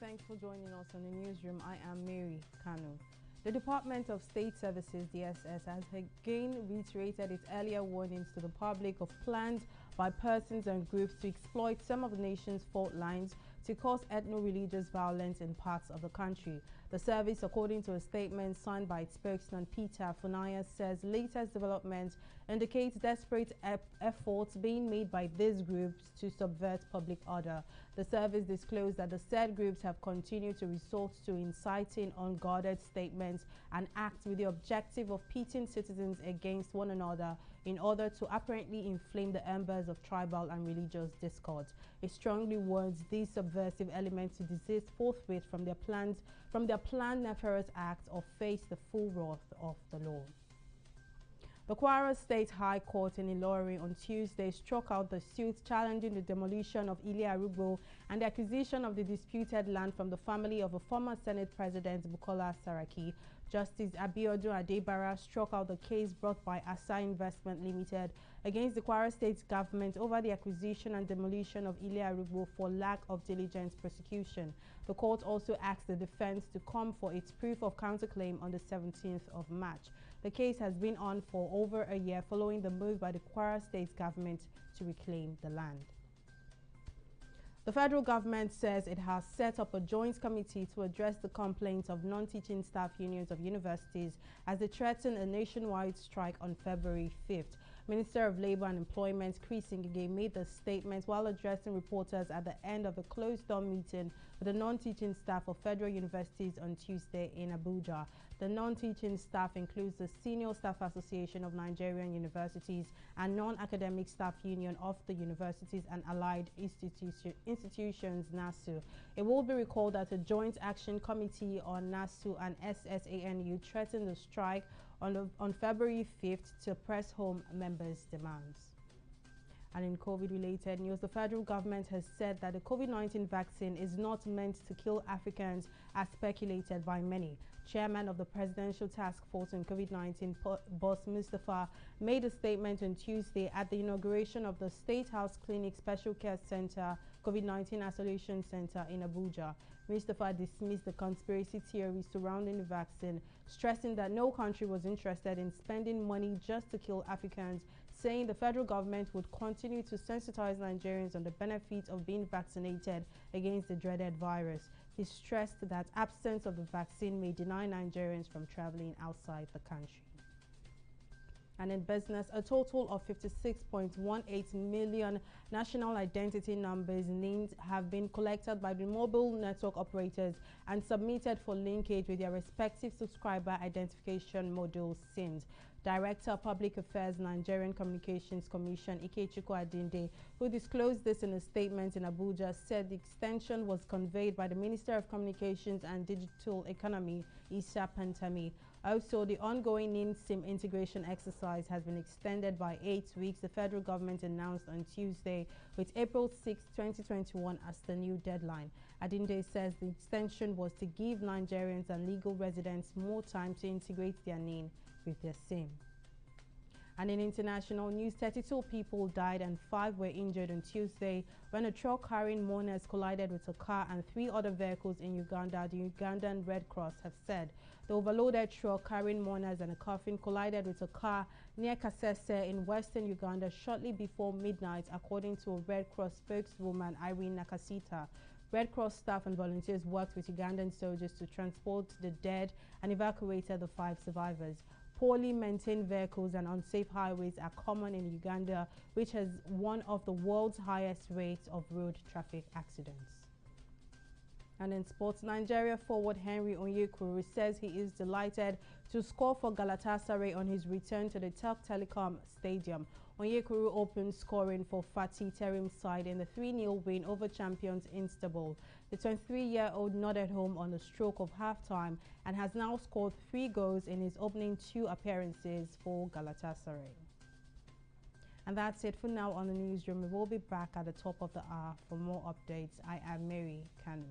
thanks for joining us on the newsroom. I am Mary Kanu. The Department of State Services, DSS, has again reiterated its earlier warnings to the public of plans by persons and groups to exploit some of the nation's fault lines to cause ethno-religious violence in parts of the country. The service, according to a statement signed by its spokesman Peter Funaya, says latest developments indicates desperate efforts being made by these groups to subvert public order. The service disclosed that the said groups have continued to resort to inciting unguarded statements and act with the objective of pitting citizens against one another in order to apparently inflame the embers of tribal and religious discord. It strongly warns these subversive elements to desist forthwith from their planned nefarious acts or face the full wrath of the law. The Kwara State High Court in Ilorin on Tuesday struck out the suit challenging the demolition of Ilorin and the acquisition of the disputed land from the family of a former Senate President Bukola Saraki. Justice Abiodun Adebara struck out the case brought by Asa Investment Limited against the Kwara State government over the acquisition and demolition of Ilorin for lack of diligent prosecution. The court also asked the defense to come for its proof of counterclaim on the 17th of March. The case has been on for over a year following the move by the Kwara State government to reclaim the land. The federal government says it has set up a joint committee to address the complaints of non-teaching staff unions of universities as they threaten a nationwide strike on February 5th. Minister of Labour and Employment Chris Ngige made the statement while addressing reporters at the end of a closed-door meeting with the non-teaching staff of federal universities on Tuesday in Abuja. The non-teaching staff includes the Senior Staff Association of Nigerian Universities and Non-Academic Staff Union of the Universities and Allied Institutions NASU. It will be recalled that a joint action committee on NASU and SSANU threatened the strike on February 5th to press home members' demands. And in COVID-related news, the federal government has said that the COVID-19 vaccine is not meant to kill Africans as speculated by many. Chairman of the Presidential Task Force on COVID-19, Boss Mustafa, made a statement on Tuesday at the inauguration of the State House Clinic Special Care Center COVID-19 Isolation Center in Abuja. Mustafa dismissed the conspiracy theory surrounding the vaccine, stressing that no country was interested in spending money just to kill Africans, saying the federal government would continue to sensitize Nigerians on the benefits of being vaccinated against the dreaded virus. He stressed that absence of the vaccine may deny Nigerians from traveling outside the country. And in business, a total of 56.18 million national identity numbers named have been collected by the mobile network operators and submitted for linkage with their respective subscriber identification modules SIMs. Director of Public Affairs, Nigerian Communications Commission, Ikechukwu Adinde, who disclosed this in a statement in Abuja, said the extension was conveyed by the Minister of Communications and Digital Economy, Issa Pantami. Also, the ongoing NIN-SIM integration exercise has been extended by 8 weeks, the federal government announced on Tuesday, with April 6, 2021 as the new deadline. Adinde says the extension was to give Nigerians and legal residents more time to integrate their NIN with their SIM. And in international news, 32 people died and 5 were injured on Tuesday when a truck carrying mourners collided with a car and 3 other vehicles in Uganda, the Ugandan Red Cross have said. The overloaded truck carrying mourners and a coffin collided with a car near Kasese in western Uganda shortly before midnight, according to a Red Cross spokeswoman, Irene Nakasita. Red Cross staff and volunteers worked with Ugandan soldiers to transport the dead and evacuated the 5 survivors. Poorly maintained vehicles and unsafe highways are common in Uganda, which has one of the world's highest rates of road traffic accidents. And in sports, Nigeria forward Henry Onyekuru says he is delighted to score for Galatasaray on his return to the Turk Telecom Stadium. Onyekuru opened scoring for Fatih Terim's side in the 3-0 win over champions Istanbul. The 23-year-old nodded home on the stroke of halftime and has now scored 3 goals in his opening 2 appearances for Galatasaray. And that's it for now on the newsroom. We will be back at the top of the hour for more updates. I am Mary Kanu.